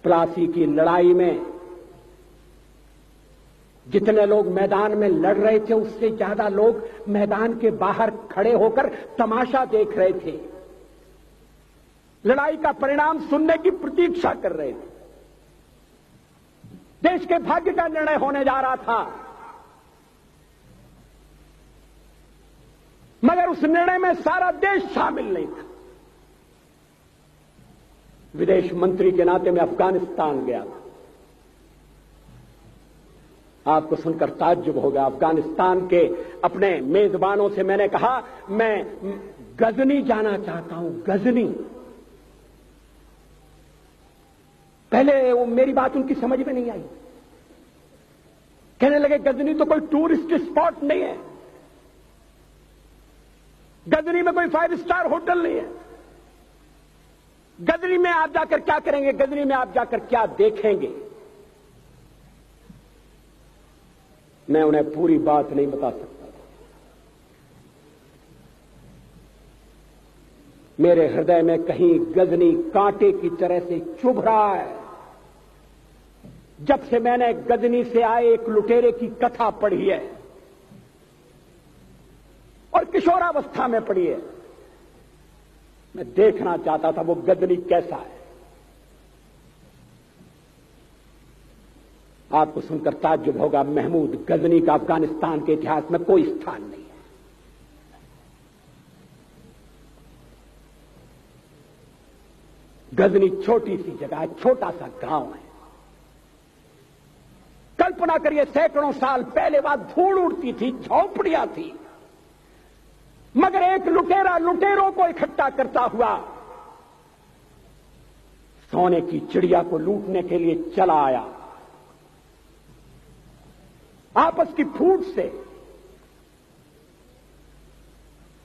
प्लासी की लड़ाई में जितने लोग मैदान में लड़ रहे थे उससे ज्यादा लोग मैदान के बाहर खड़े होकर तमाशा देख रहे थे, लड़ाई का परिणाम सुनने की प्रतीक्षा कर रहे थे। देश के भाग्य का निर्णय होने जा रहा था, मगर उस निर्णय में सारा देश शामिल नहीं था। विदेश मंत्री के नाते मैं अफगानिस्तान गया था। आपको सुनकर ताज्जुब होगा, अफगानिस्तान के अपने मेजबानों से मैंने कहा मैं गजनी जाना चाहता हूं, गजनी। पहले वो मेरी बात उनकी समझ में नहीं आई, कहने लगे गजनी तो कोई टूरिस्ट स्पॉट नहीं है, गजनी में कोई 5 स्टार होटल नहीं है, गजनी में आप जाकर क्या करेंगे, गजनी में आप जाकर क्या देखेंगे। मैं उन्हें पूरी बात नहीं बता सकता था। मेरे हृदय में कहीं गजनी कांटे की तरह से चुभ रहा है। जब से मैंने गजनी से आए एक लुटेरे की कथा पढ़ी है और किशोरावस्था में पढ़ी है, मैं देखना चाहता था वो गजनी कैसा है। आपको सुनकर ताज्जुब होगा, महमूद गजनी का अफगानिस्तान के इतिहास में कोई स्थान नहीं है। गजनी छोटी सी जगह है, छोटा सा गांव है। कल्पना करिए, सैकड़ों साल पहले वहां धूल उड़ती थी, झोपड़ियां थी, मगर एक लुटेरा लुटेरों को इकट्ठा करता हुआ सोने की चिड़िया को लूटने के लिए चला आया। आपस की फूट से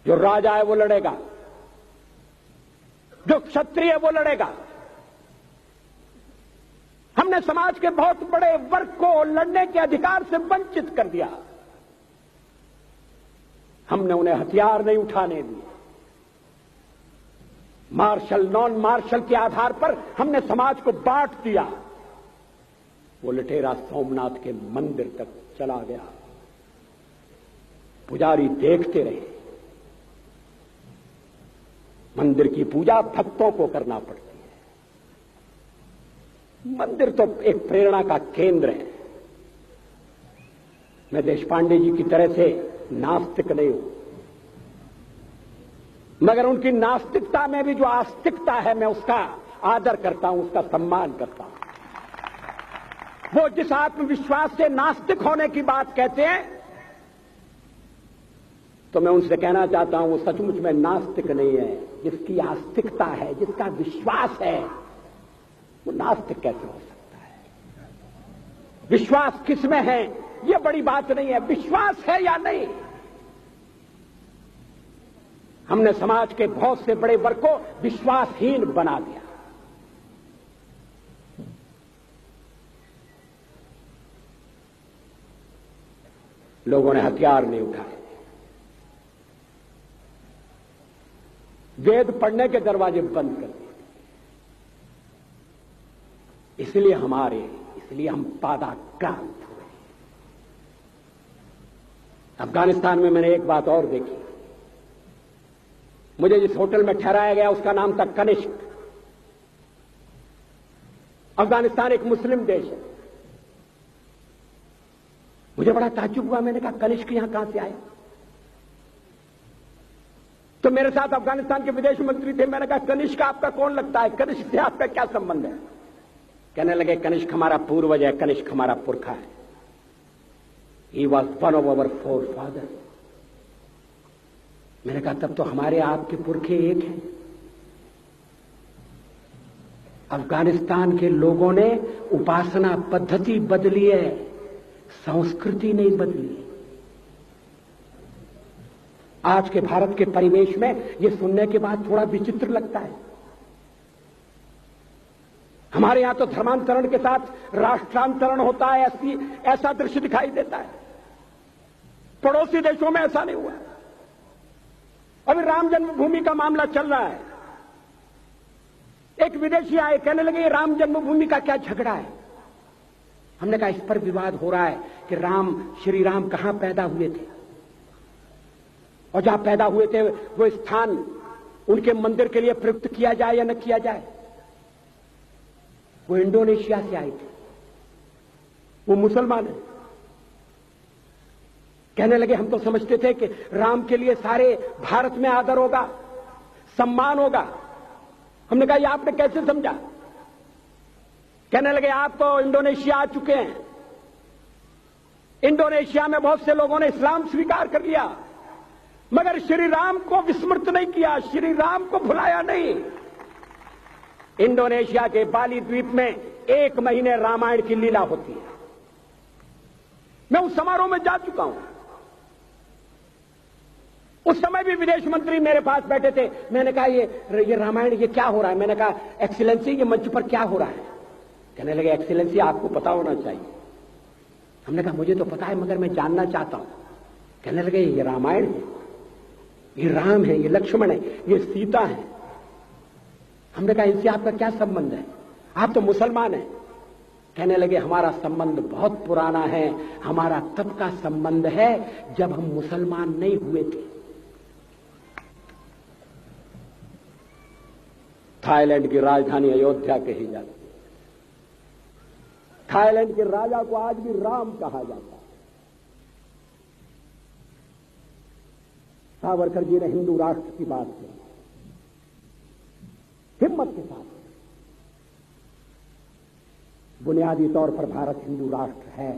जो राजा है वो लड़ेगा, जो क्षत्रिय है वो लड़ेगा। हमने समाज के बहुत बड़े वर्ग को लड़ने के अधिकार से वंचित कर दिया। हमने उन्हें हथियार नहीं उठाने दिए। मार्शल नॉन मार्शल के आधार पर हमने समाज को बांट दिया। वो लुटेरा सोमनाथ के मंदिर तक चला गया। पुजारी देखते रहे। मंदिर की पूजा भक्तों को करना पड़ती है। मंदिर तो एक प्रेरणा का केंद्र है। मैं देशपांडे जी की तरह से नास्तिक नहीं हूं, मगर उनकी नास्तिकता में भी जो आस्तिकता है मैं उसका आदर करता हूं, उसका सम्मान करता हूं। वो जिस आत्मविश्वास से नास्तिक होने की बात कहते हैं, तो मैं उनसे कहना चाहता हूं वो सचमुच में नास्तिक नहीं है। जिसकी आस्तिकता है, जिसका विश्वास है, वो नास्तिक कैसे हो सकता है? विश्वास किसमें है ये बड़ी बात नहीं है, विश्वास है या नहीं। हमने समाज के बहुत से बड़े वर्ग को विश्वासहीन बना दिया। लोगों ने हथियार नहीं उठाए, वेद पढ़ने के दरवाजे बंद कर दिए। इसलिए हम पादाक्रांत हुए। अफगानिस्तान में मैंने एक बात और देखी। मुझे जिस होटल में ठहराया गया उसका नाम था कनिष्क। अफगानिस्तान एक मुस्लिम देश है। मुझे बड़ा ताज्जुब हुआ। मैंने कहा कनिष्क यहां कहां से आया? तो मेरे साथ अफगानिस्तान के विदेश मंत्री थे। मैंने कहा कनिष्क आपका कौन लगता है? कनिष्क से आपका क्या संबंध है? कहने लगे कनिष्क हमारा पूर्वज है, कनिष्क हमारा पुरखा है। He was one of our four father. मैंने कहा तब तो हमारे आपके पुरखे एक हैं। अफगानिस्तान के लोगों ने उपासना पद्धति बदली है, संस्कृति नहीं बदली। आज के भारत के परिवेश में यह सुनने के बाद थोड़ा विचित्र लगता है। हमारे यहां तो धर्मांतरण के साथ राष्ट्रांतरण होता है, ऐसा दृश्य दिखाई देता है। पड़ोसी देशों में ऐसा नहीं हुआ। अभी राम जन्मभूमि का मामला चल रहा है। एक विदेशी आए, कहने लगे ये राम जन्मभूमि का क्या झगड़ा है। हमने कहा इस पर विवाद हो रहा है कि श्री राम कहां पैदा हुए थे, और जहां पैदा हुए थे वो स्थान उनके मंदिर के लिए प्रयुक्त किया जाए या न किया जाए। वो इंडोनेशिया से आए थे, वो मुसलमान है। कहने लगे हम तो समझते थे कि राम के लिए सारे भारत में आदर होगा, सम्मान होगा। हमने कहा ये आपने कैसे समझा। कहने लगे आप तो इंडोनेशिया आ चुके हैं, इंडोनेशिया में बहुत से लोगों ने इस्लाम स्वीकार कर लिया, मगर श्री राम को विस्मृत नहीं किया, श्री राम को भुलाया नहीं। इंडोनेशिया के बाली द्वीप में 1 महीने रामायण की लीला होती है। मैं उस समारोह में जा चुका हूं। उस समय भी विदेश मंत्री मेरे पास बैठे थे। मैंने कहा ये रामायण ये क्या हो रहा है। मैंने कहा एक्सीलेंसी ये मंच पर क्या हो रहा है। कहने लगे एक्सीलेंसी आपको पता होना चाहिए। हमने कहा मुझे तो पता है मगर मैं जानना चाहता हूं। कहने लगे ये रामायण है, ये राम है, ये लक्ष्मण है, ये सीता है। हमने कहा इनसे आपका क्या संबंध है, आप तो मुसलमान हैं। कहने लगे हमारा संबंध बहुत पुराना है, हमारा तब का संबंध है जब हम मुसलमान नहीं हुए थे। थाईलैंड की राजधानी अयोध्या कही जाती है। थाईलैंड के राजा को आज भी राम कहा जाता है। सावरकर जी ने हिंदू राष्ट्र की बात की, हिम्मत के साथ। बुनियादी तौर पर भारत हिंदू राष्ट्र है,